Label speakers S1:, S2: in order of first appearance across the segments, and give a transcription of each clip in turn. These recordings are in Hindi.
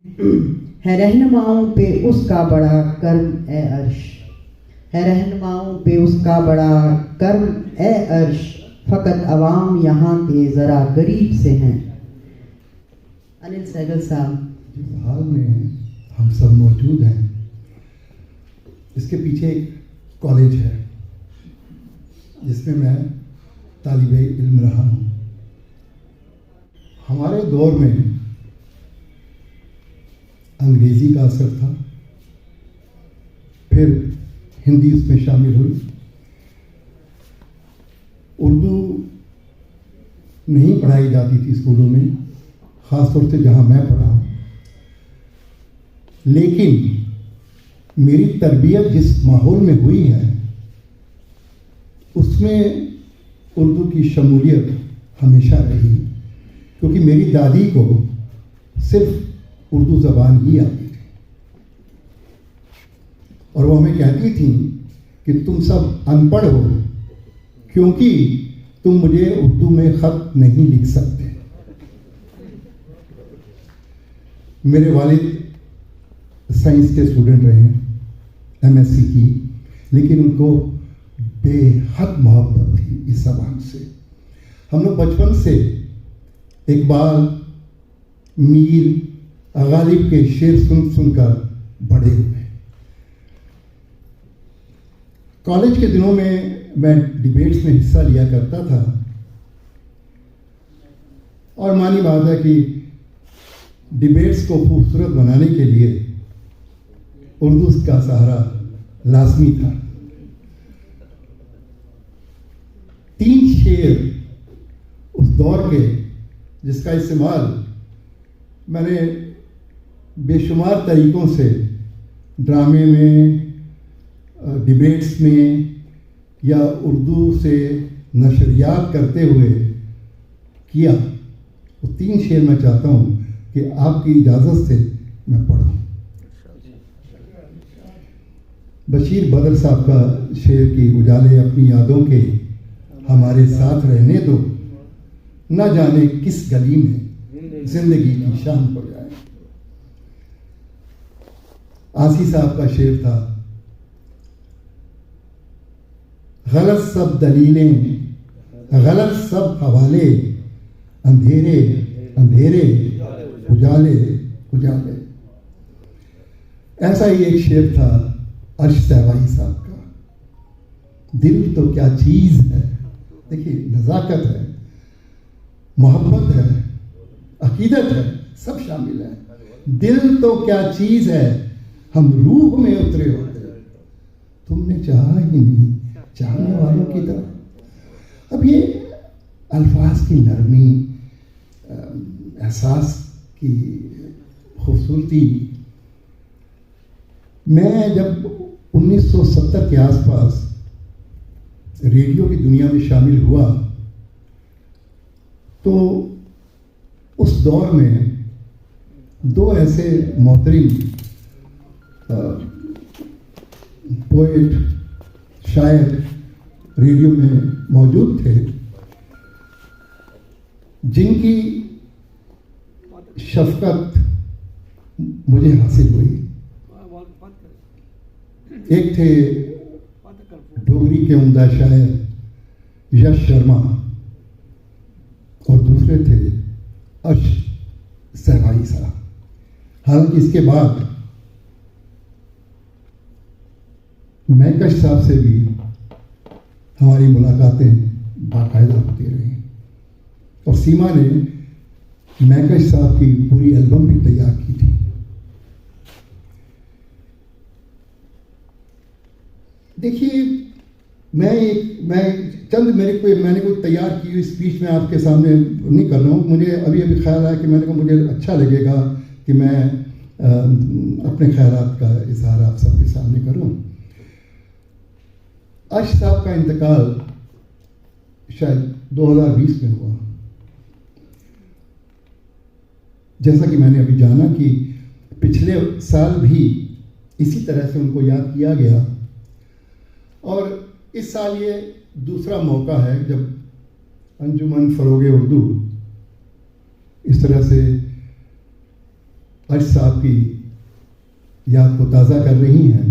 S1: है रहनुमाओं पे उसका बड़ा कर्म ए अर्श, है रहनुमाओं पे उसका बड़ा कर्म ए अर्श, फकत अवाम यहाँ के ज़रा गरीब से हैं। अनिल सहगल साहब।
S2: जिस हाल में हम सब मौजूद हैं, इसके पीछे एक कॉलेज है जिसमें मैं तालिबे इल्म रहा हूँ। हमारे दौर में अंग्रेज़ी का असर था, फिर हिंदी उसमें शामिल हुई। उर्दू नहीं पढ़ाई जाती थी स्कूलों में, ख़ास तौर से जहाँ मैं पढ़ा हूँ। लेकिन मेरी तरबियत जिस माहौल में हुई है उसमें उर्दू की शमूलियत हमेशा रही, क्योंकि मेरी दादी को सिर्फ उर्दू ज़बान ही आती थी और वो हमें कहती थी कि तुम सब अनपढ़ हो क्योंकि तुम मुझे उर्दू में ख़त नहीं लिख सकते। मेरे वालिद साइंस के स्टूडेंट रहे, एमएससी की, लेकिन उनको बेहद मोहब्बत थी इस ज़बान से। हम लोग बचपन से इकबाल, मीर, गालिब के शेर सुन सुनकर बड़े हुए। कॉलेज के दिनों में मैं डिबेट्स में हिस्सा लिया करता था और मानी बात है कि डिबेट्स को खूबसूरत बनाने के लिए उर्दू का सहारा लाजमी था। 3 शेर उस दौर के जिसका इस्तेमाल मैंने बेशुमार तरीक़ों से ड्रामे में, डिबेट्स में या उर्दू से नशरियात करते हुए किया। वो 3 शेर मैं चाहता हूँ कि आपकी इजाज़त से मैं पढ़ूँ। बशीर बदर साहब का शेर कि उजाले अपनी यादों के हमारे साथ रहने दो, न जाने किस गली में जिंदगी की शाम हो जाए। आसी साहब का शेर था, गलत सब दलीलें, गलत सब हवाले, अंधेरे अंधेरे उजाले उजाले। ऐसा ही एक शेर था अर्श सहवाई साहब का, दिल तो क्या चीज़ है। देखिए, नज़ाकत है, मोहब्बत है, अकीदत है, सब शामिल है। दिल तो क्या चीज़ है, हम रूह में उतरे होते, तुमने चाहा ही नहीं चाहने वालों की तरह। अब ये अल्फाज की नरमी, एहसास की खूबसूरती, मैं जब 1970 के आसपास रेडियो की दुनिया में शामिल हुआ तो उस दौर में 2 ऐसे मोहतरम पोएट, शायर रेडियो में मौजूद थे जिनकी शफकत मुझे हासिल हुई। एक थे डोगरी के उम्दा शायर यश शर्मा और दूसरे थे अर्श सहवाई साहब। हालांकि इसके बाद मैकश साहब से भी हमारी मुलाकातें बाकायदा होती रही और सीमा ने मैकश साहब की पूरी एल्बम भी तैयार की थी। देखिए, मैंने कोई तैयार की हुई स्पीच में आपके सामने नहीं कर रहा हूँ। मुझे अभी ख्याल आया कि मुझे अच्छा लगेगा कि मैं अपने ख्यालात का इजहार आप सबके सामने करूँ। अर्श साहब का इंतकाल शायद 2020 में हुआ। जैसा कि मैंने अभी जाना कि पिछले साल भी इसी तरह से उनको याद किया गया और इस साल ये दूसरा मौका है जब अंजुमन फरोगे उर्दू इस तरह से अर्श साहब की याद को ताज़ा कर रही हैं।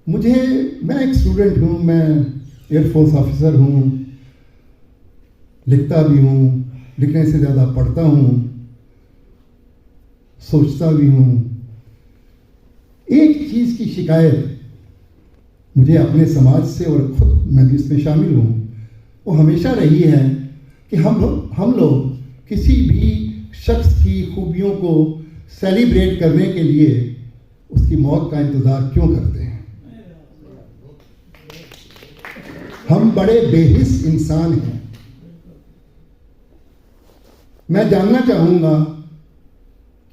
S2: मैं एक स्टूडेंट हूँ, मैं एयरफोर्स ऑफिसर हूँ, लिखता भी हूँ, लिखने से ज़्यादा पढ़ता हूँ, सोचता भी हूँ। एक चीज़ की शिकायत मुझे अपने समाज से, और खुद मैं भी इसमें शामिल हूँ, वो हमेशा रही है कि हम लोग किसी भी शख्स की खूबियों को सेलिब्रेट करने के लिए उसकी मौत का इंतज़ार क्यों करते हैं। हम बड़े बेहिस इंसान हैं। मैं जानना चाहूँगा,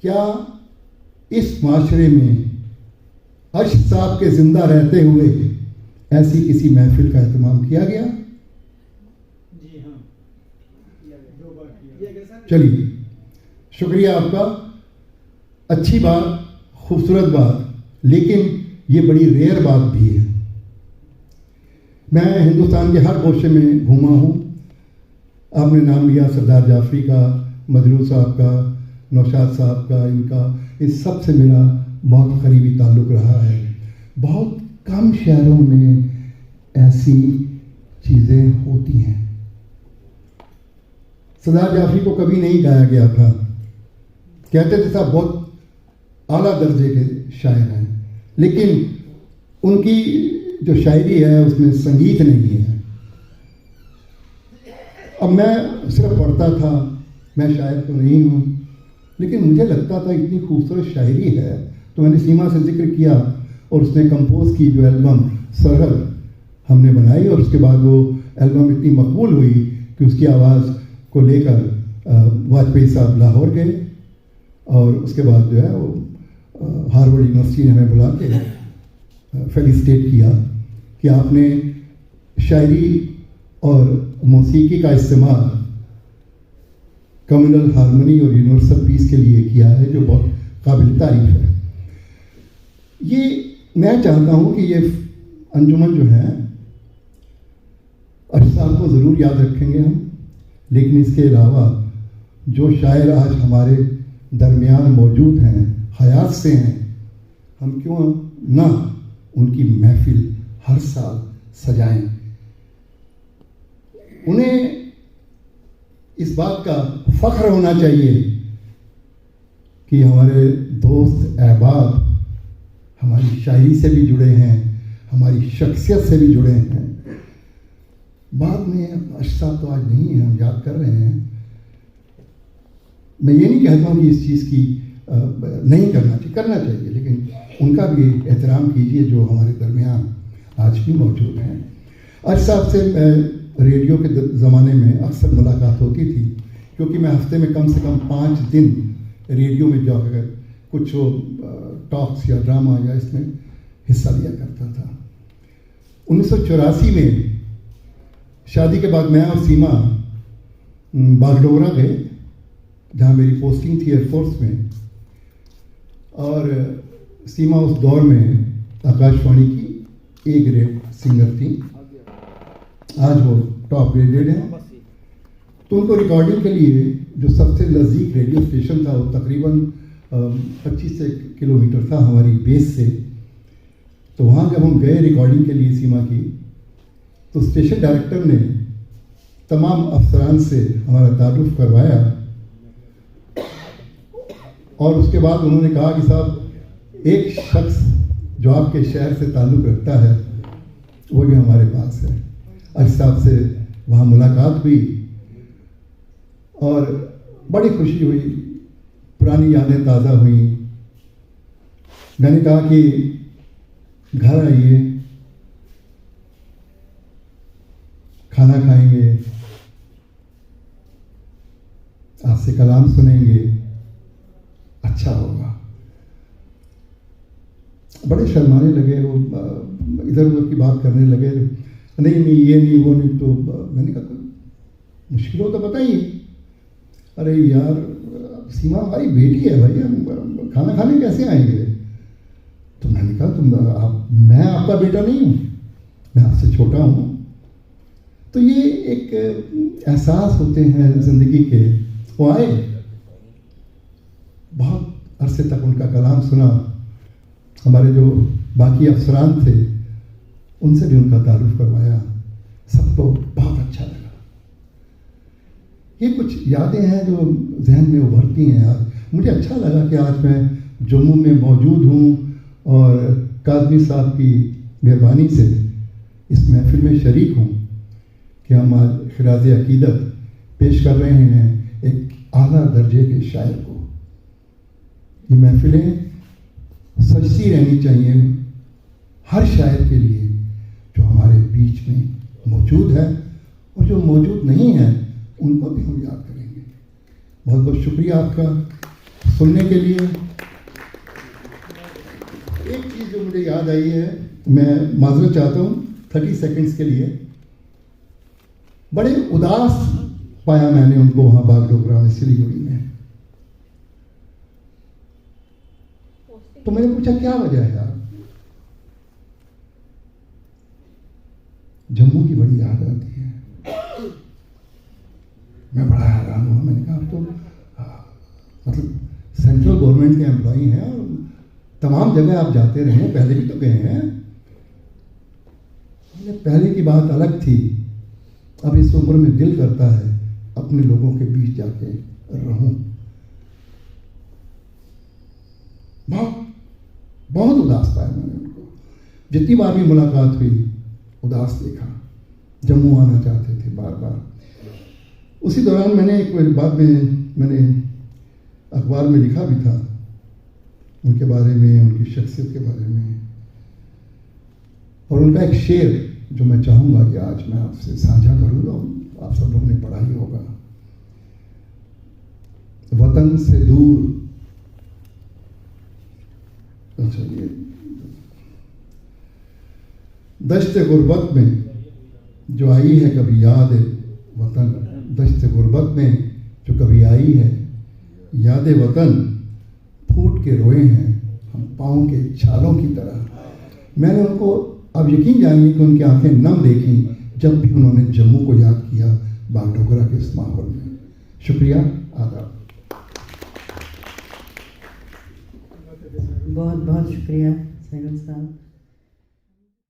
S2: क्या इस माशरे में अर्श साहब के जिंदा रहते हुए ऐसी किसी महफिल का एहतमाम किया गया?
S3: जी हाँ,
S2: चलिए, शुक्रिया आपका। अच्छी बात, खूबसूरत बात, लेकिन ये बड़ी रेयर बात भी है। मैं हिंदुस्तान के हर गोशे में घूमा हूँ। आपने नाम लिया सरदार जाफरी का, मजरू साहब का, नौशाद साहब का, इस सब से मेरा बहुत करीबी ताल्लुक़ रहा है। बहुत कम शहरों में ऐसी चीज़ें होती हैं। सरदार जाफरी को कभी नहीं गाया गया था। कहते थे साहब बहुत आला दर्जे के शायर हैं, लेकिन उनकी जो शायरी है उसमें संगीत नहीं है। अब मैं सिर्फ पढ़ता था, मैं शायर तो नहीं हूँ, लेकिन मुझे लगता था इतनी खूबसूरत शायरी है, तो मैंने सीमा से जिक्र किया और उसने कंपोज की जो एल्बम सरहद हमने बनाई, और उसके बाद वो एल्बम इतनी मकबूल हुई कि उसकी आवाज़ को लेकर वाजपेयी साहब लाहौर गए, और उसके बाद जो है वो हार्वर्ड यूनिवर्सिटी ने हमें बुला के फेलिसिटेट किया कि आपने शायरी और मौसीकी का इस्तेमाल कम्युनल हार्मनी और यूनिवर्सल पीस के लिए किया है, जो बहुत काबिल तारीफ है। ये मैं चाहता हूँ कि ये अंजुमन जो है अर्श साहब को ज़रूर याद रखेंगे हम, लेकिन इसके अलावा जो शायर आज हमारे दरमियान मौजूद हैं, हयात से हैं, हम क्यों ना उनकी महफिल हर साल सजाएं। उन्हें इस बात का फख्र होना चाहिए कि हमारे दोस्त अहबाब हमारी शायरी से भी जुड़े हैं, हमारी शख्सियत से भी जुड़े हैं। बाद में अर्श साहब तो आज नहीं है, हम याद कर रहे हैं। मैं ये नहीं कहता हूँ कि इस चीज़ की नहीं करना चाहिए, लेकिन उनका भी एहतराम कीजिए जो हमारे दरमियान आज भी मौजूद हैं। अर्श साहब से रेडियो के ज़माने में अक्सर मुलाकात होती थी, क्योंकि मैं हफ्ते में कम से कम 5 दिन रेडियो में जाकर कुछ टॉक्स या ड्रामा या इसमें हिस्सा लिया करता था। 1984 में शादी के बाद मैं और सीमा बागडोगरा गए, जहाँ मेरी पोस्टिंग थी एयरफोर्स में, और सीमा उस दौर में आकाशवाणी की ए ग्रेड सिंगर थी। आज वो टॉप ग्रेडेड है। तो उनको रिकॉर्डिंग के लिए जो सबसे नज़दीक रेडियो स्टेशन था वो तकरीबन 25 किलोमीटर था हमारी बेस से। तो वहाँ जब हम गए रिकॉर्डिंग के लिए सीमा की, तो स्टेशन डायरेक्टर ने तमाम अफसरान से हमारा तारुफ करवाया, और उसके बाद उन्होंने कहा कि साहब एक शख्स जो आपके शहर से ताल्लुक़ रखता है वो भी हमारे पास है। अर्श साहब से वहाँ मुलाकात हुई और बड़ी खुशी हुई, पुरानी यादें ताज़ा हुई। मैंने कहा कि घर आइए, खाना खाएंगे, आपसे कलाम सुनेंगे, अच्छा होगा। बड़े शर्माने लगे वो, इधर उधर की बात करने लगे, नहीं ये नहीं वो नहीं। तो मैंने कहा मुश्किल हो तो बताइए। अरे यार सीमा हमारी बेटी है भाई, हम खाना खाने कैसे आएंगे? तो मैंने कहा मैं आपका बेटा नहीं हूँ, मैं आपसे छोटा हूँ। तो ये एक एहसास होते हैं ज़िंदगी के। वो आए बहुत अरसे तक उनका कलाम सुना। हमारे जो बाकी अफसरान थे उनसे भी उनका तारुफ करवाया, सबको बहुत अच्छा लगा। ये कुछ यादें हैं जो जहन में उभरती हैं। आज मुझे अच्छा लगा कि आज मैं जम्मू में मौजूद हूँ और काज़मी साहब की मेहरबानी से इस महफिल में शरीक हूँ कि हम आज खिराज अकीदत पेश कर रहे हैं एक आला दर्जे के शायर को। ये महफिलें सजती रहनी चाहिए हर शायर के लिए जो हमारे बीच में मौजूद है, और जो मौजूद नहीं है उनको भी हम याद करेंगे। बहुत बहुत शुक्रिया आपका सुनने के लिए। एक चीज़ जो मुझे याद आई है, मैं माजरत चाहता हूँ 30 सेकंड्स के लिए। बड़े उदास पाया मैंने उनको वहाँ बागडोगरा में, सिलीगुड़ी में। तो मैंने पूछा क्या वजह है यार? जम्मू की बड़ी याद आती है। मैं बड़ा हैरान हुआ। मैंने कहा आप तो मतलब सेंट्रल गवर्नमेंट के एम्प्लॉई हैं और तमाम जगह आप जाते रहे, पहले भी तो गए हैं। पहले की बात अलग थी, अब इस उम्र में दिल करता है अपने लोगों के बीच जाके रहूं। बहुत उदास पाया मैंने उनको। जितनी बार भी मुलाकात हुई उदास देखा, जम्मू आना चाहते थे बार बार। उसी दौरान मैंने एक बाद में मैंने अखबार में लिखा भी था उनके बारे में, उनकी शख्सियत के बारे में, और उनका एक शेर जो मैं चाहूँगा कि आज मैं आपसे साझा करूँ, तो आप सब लोगों ने पढ़ा ही होगा। वतन से दूर, अच्छा ये दश्त गुर्बत में जो आई है कभी याद वतन, दश्त गुर्बत में जो कभी आई है याद वतन, फूट के रोए हैं हम पाँव के छालों की तरह। मैंने उनको, अब यकीन जानिए कि उनकी आंखें नम देखी जब भी उन्होंने जम्मू को याद किया बागडोगरा के इस माहौल में। शुक्रिया, आदाब।
S1: बहुत बहुत शुक्रिया सैयद साहब।